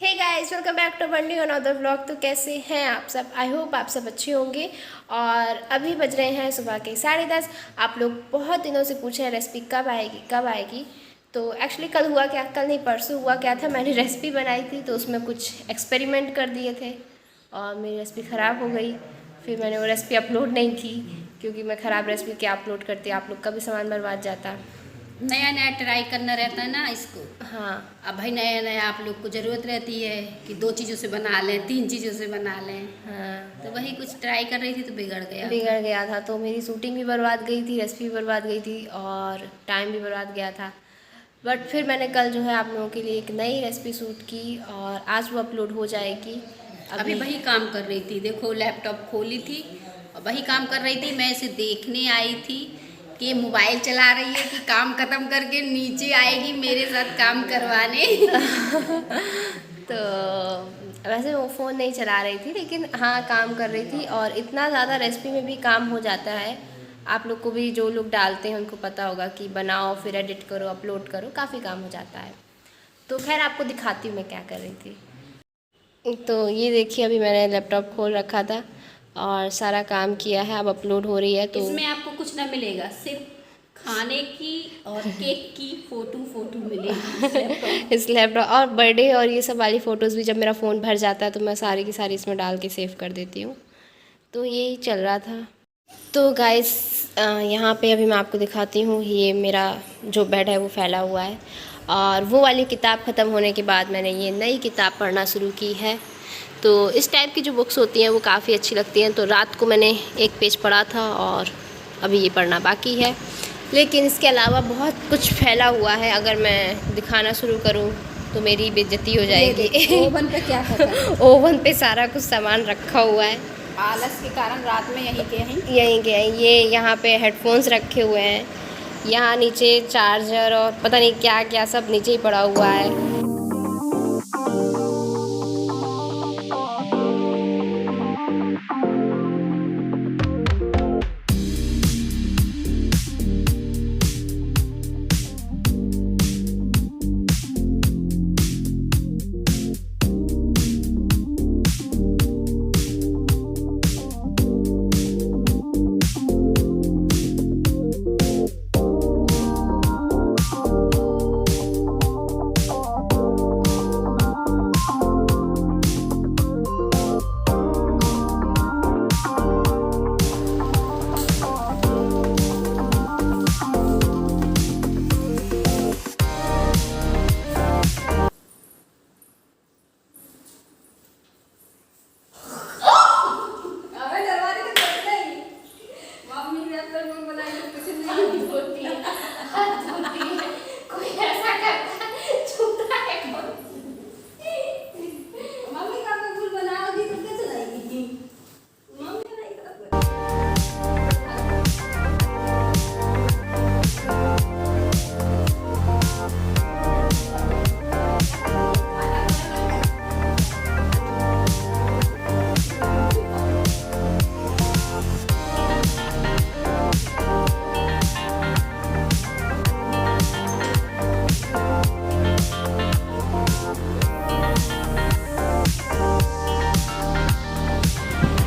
Hey guys, welcome back to one new another vlog. तो कैसे हैं आप सब? आई होप आप सब अच्छे होंगे। और अभी बज रहे हैं सुबह के 10:30। आप लोग बहुत दिनों से पूछे हैं रेसिपी कब आएगी कब आएगी। तो एक्चुअली कल हुआ क्या, कल नहीं परसों हुआ क्या था, मैंने रेसिपी बनाई थी तो उसमें कुछ एक्सपेरिमेंट कर दिए थे और मेरी रेसिपी ख़राब हो गई। फिर मैंने वो रेसिपी अपलोड नहीं की क्योंकि मैं ख़राब रेसिपी क्या अपलोड करती, आप लोग का भी सामान बर्बाद जाता। नया नया ट्राई करना रहता है ना इसको। हाँ, अब भाई नया नया आप लोग को ज़रूरत रहती है कि 2 चीज़ों से बना लें, 3 चीज़ों से बना लें। हाँ, तो वही कुछ ट्राई कर रही थी तो बिगड़ गया था। बिगड़ गया था। तो मेरी शूटिंग भी बर्बाद गई थी, रेसिपी भी बर्बाद गई थी और टाइम भी बर्बाद गया था। बट फिर मैंने कल जो है आप लोगों के लिए एक नई रेसिपी शूट की और आज वो अपलोड हो जाएगी। अभी वही काम कर रही थी, देखो लैपटॉप खोली थी और वही काम कर रही थी। मैं इसे देखने आई थी कि मोबाइल चला रही है कि काम ख़त्म करके नीचे आएगी मेरे साथ काम करवाने। तो वैसे वो फ़ोन नहीं चला रही थी लेकिन हाँ काम कर रही थी। और इतना ज़्यादा रेसिपी में भी काम हो जाता है, आप लोग को भी जो लोग डालते हैं उनको पता होगा कि बनाओ फिर एडिट करो अपलोड करो, काफ़ी काम हो जाता है। तो खैर आपको दिखाती हूँ मैं क्या कर रही थी। तो ये देखिए, अभी मैंने लैपटॉप खोल रखा था और सारा काम किया है, अब अपलोड हो रही है। तो इसमें आपको कुछ ना मिलेगा, सिर्फ खाने की और केक की फोटो मिलेगी इस लैपटॉप और बर्थडे और ये सब वाली फ़ोटोज़ भी जब मेरा फ़ोन भर जाता है तो मैं सारी की सारी इसमें डाल के सेव कर देती हूँ। तो यही चल रहा था। तो गाइस यहाँ पे अभी मैं आपको दिखाती हूँ, ये मेरा जो बेड है वो फैला हुआ है और वो वाली किताब ख़त्म होने के बाद मैंने ये नई किताब पढ़ना शुरू की है। तो इस टाइप की जो बुक्स होती हैं वो काफ़ी अच्छी लगती हैं। तो रात को मैंने एक पेज पढ़ा था और अभी ये पढ़ना बाकी है। लेकिन इसके अलावा बहुत कुछ फैला हुआ है, अगर मैं दिखाना शुरू करूँ तो मेरी बेइज्जती हो जाएगी। ओवन पे क्या था? ओवन पे सारा कुछ सामान रखा हुआ है, आलस के कारण रात में यहीं के यहीं। यहीं के ये यहाँ पे हेडफोन्स रखे हुए हैं, यहाँ नीचे चार्जर और पता नहीं क्या क्या सब नीचे ही पड़ा हुआ है।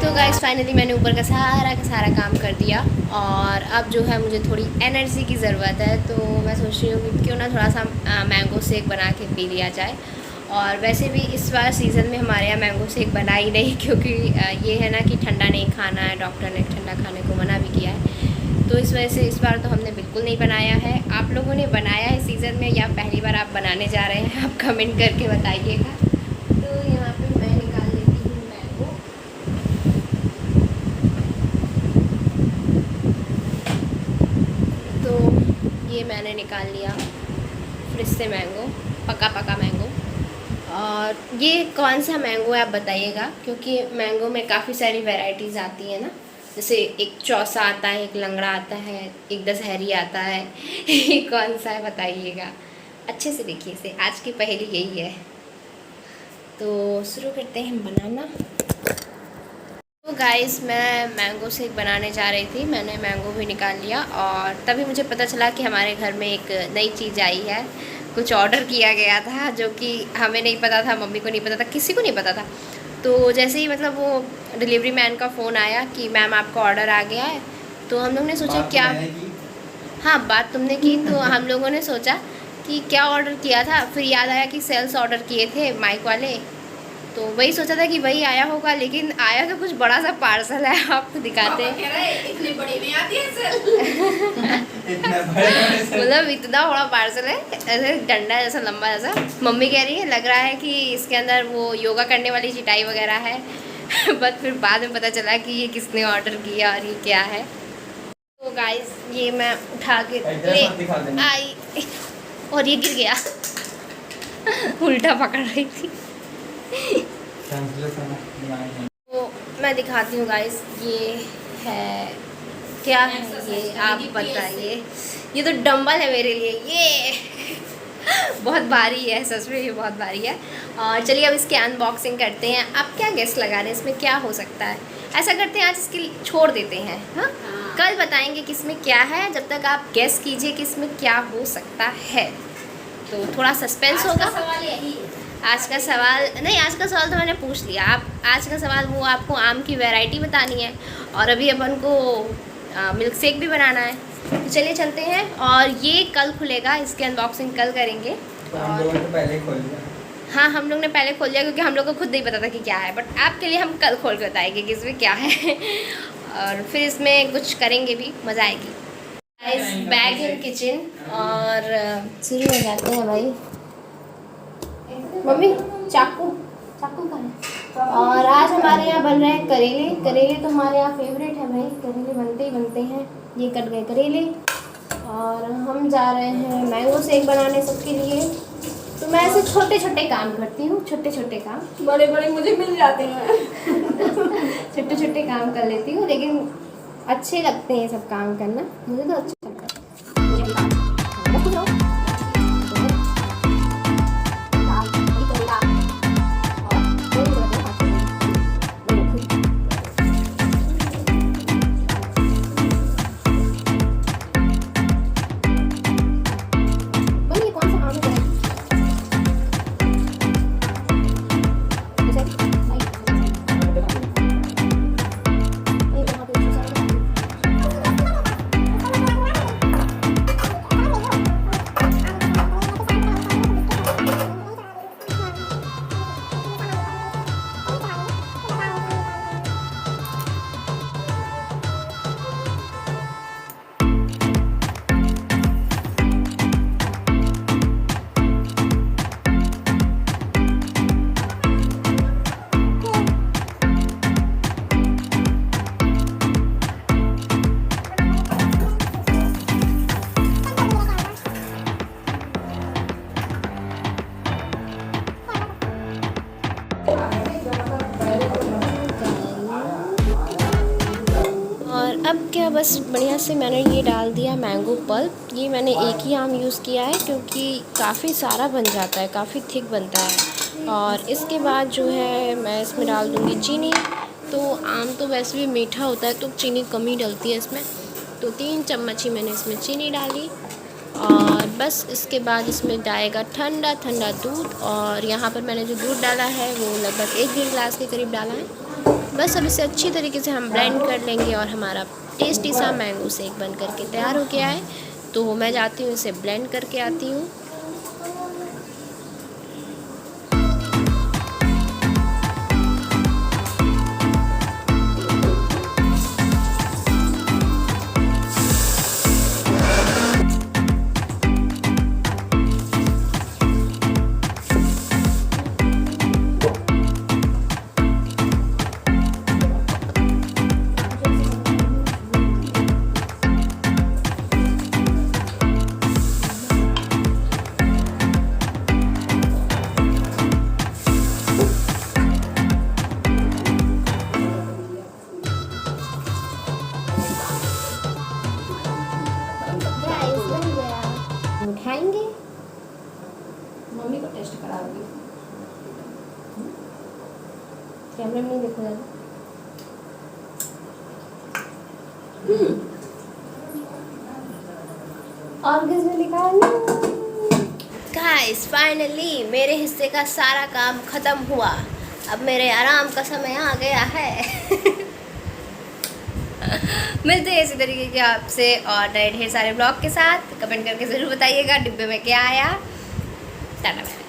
तो गाइस फाइनली मैंने ऊपर का सारा काम कर दिया और अब जो है मुझे थोड़ी एनर्जी की ज़रूरत है। तो मैं सोच रही हूँ कि क्यों ना थोड़ा सा मैंगो शेक बना के पी लिया जाए। और वैसे भी इस बार सीज़न में हमारे यहाँ मैंगो शेक बना ही नहीं, क्योंकि ये है ना कि ठंडा नहीं खाना है, डॉक्टर ने ठंडा खाने को मना भी किया है। तो इस वजह से इस बार तो हमने बिल्कुल नहीं बनाया है। आप लोगों ने बनाया है सीज़न में या पहली बार आप बनाने जा रहे हैं, आप कमेंट करके बताइएगा। तो यहाँ पे मैं निकाल लेती हूँ मैंगो। तो ये मैंने निकाल लिया फ्रिज से मैंगो, पका मैंगो। और ये कौन सा मैंगो है आप बताइएगा, क्योंकि मैंगो में काफ़ी सारी वैरायटीज़ आती है ना। जैसे एक चौसा आता है, एक लंगड़ा आता है, एक दशहरी आता है। ये कौन सा है बताइएगा, अच्छे से देखिए इसे, आज की पहेली यही है। तो शुरू करते हैं हम बनाना। तो गाइस मैं मैंगो शेक बनाने जा रही थी, मैंने मैंगो भी निकाल लिया और तभी मुझे पता चला कि हमारे घर में एक नई चीज़ आई है। कुछ ऑर्डर किया गया था जो कि हमें नहीं पता था, मम्मी को नहीं पता था, किसी को नहीं पता था। तो जैसे ही मतलब वो डिलीवरी मैन का फ़ोन आया कि मैम आपका ऑर्डर आ गया है, तो हम लोग ने सोचा क्या, हाँ बात तुमने की, तो हम लोगों ने सोचा कि क्या ऑर्डर किया था। फिर याद आया कि सेल्स ऑर्डर किए थे माइक वाले, तो वही सोचा था कि वही आया होगा, लेकिन आया तो कुछ बड़ा सा पार्सल है। आपको दिखाते हैं। इतने बड़े में आती है सेल। मतलब इतना बड़ा पार्सल है, ऐसे डंडा जैसा लंबा जैसा। मम्मी कह रही है लग रहा है कि इसके अंदर वो योगा करने वाली चटाई वगैरह है। बट फिर बाद में पता चला कि ये किसने ऑर्डर किया और ये क्या है। तो गाइस ये मैं उठा के ले आई और ये गिर गया। उल्टा पकड़ रही थी। तो मैं दिखाती हूँ गाइस, ये है क्या है ये आप बताइए। ये तो डंबल है मेरे लिए, ये बहुत भारी है, सच में ये बहुत भारी है। और चलिए अब इसकी अनबॉक्सिंग करते हैं। आप क्या गेस लगा रहे हैं इसमें क्या हो सकता है? ऐसा करते हैं आज इसकी छोड़ देते हैं, हाँ कल बताएंगे कि इसमें क्या है। जब तक आप गेस कीजिए कि इसमें क्या हो सकता है, तो थोड़ा सस्पेंस होगा। सवाल यही है। आज का सवाल नहीं, आज का सवाल तो मैंने पूछ लिया। आप आज का सवाल वो आपको आम की वैरायटी बतानी है, और अभी अपन को मिल्क शेक भी बनाना है। तो चलिए चलते हैं, और ये कल खुलेगा, इसकी अनबॉक्सिंग कल करेंगे। हम लोगों ने पहले ही खोल लिया। हाँ हम लोग ने पहले खोल लिया क्योंकि हम लोग को खुद नहीं पता था कि क्या है, बट आपके लिए हम कल खोल के बताएंगे कि इसमें क्या है। और फिर इसमें कुछ करेंगे भी, मज़ा आएगी। बैग इन किचन, और शुरू हो जाते हैं भाई। मम्मी चाकू चाकू कहाँ है? और आज हमारे यहाँ बन रहे हैं करेले। करेले तो हमारे यहाँ फेवरेट है भाई, करेले बनते ही बनते हैं। ये कट गए करेले, और हम जा रहे हैं मैंगो शेक बनाने सबके लिए। तो मैं ऐसे छोटे छोटे काम करती हूँ, छोटे छोटे काम, बड़े बड़े मुझे मिल जाते हैं। छोटे छोटे काम कर लेती हूँ, लेकिन अच्छे लगते हैं सब काम करना, मुझे तो अच्छा लगता है। और अब क्या, बस बढ़िया से मैंने ये डाल दिया मैंगो पल्प। ये मैंने एक ही आम यूज़ किया है क्योंकि काफ़ी सारा बन जाता है, काफ़ी थिक बनता है। और इसके बाद जो है मैं इसमें डाल दूँगी चीनी। तो आम तो वैसे भी मीठा होता है, तो चीनी कम ही डलती है इसमें। तो 3 चम्मच ही मैंने इसमें चीनी डाली, और बस इसके बाद इसमें जाएगा ठंडा ठंडा दूध। और यहाँ पर मैंने जो दूध डाला है वो लगभग 1 गिलास के करीब डाला है। बस अब इसे अच्छी तरीके से हम ब्लेंड कर लेंगे, और हमारा टेस्टी सा मैंगो शेक बन करके तैयार हो गया है। तो मैं जाती हूँ इसे ब्लेंड करके आती हूँ। उठाएंगे, मम्मी को टेस्ट कराओगी। कैमरे में नहीं देखो ज़्यादा। और किसने लिखा है? गाइस फाइनली मेरे हिस्से का सारा काम ख़त्म हुआ। अब मेरे आराम का समय आ गया है। मिलते हैं इसी तरीके के आपसे और नए ढेर सारे ब्लॉग के साथ। कमेंट करके ज़रूर बताइएगा डिब्बे में क्या आया। टाटा।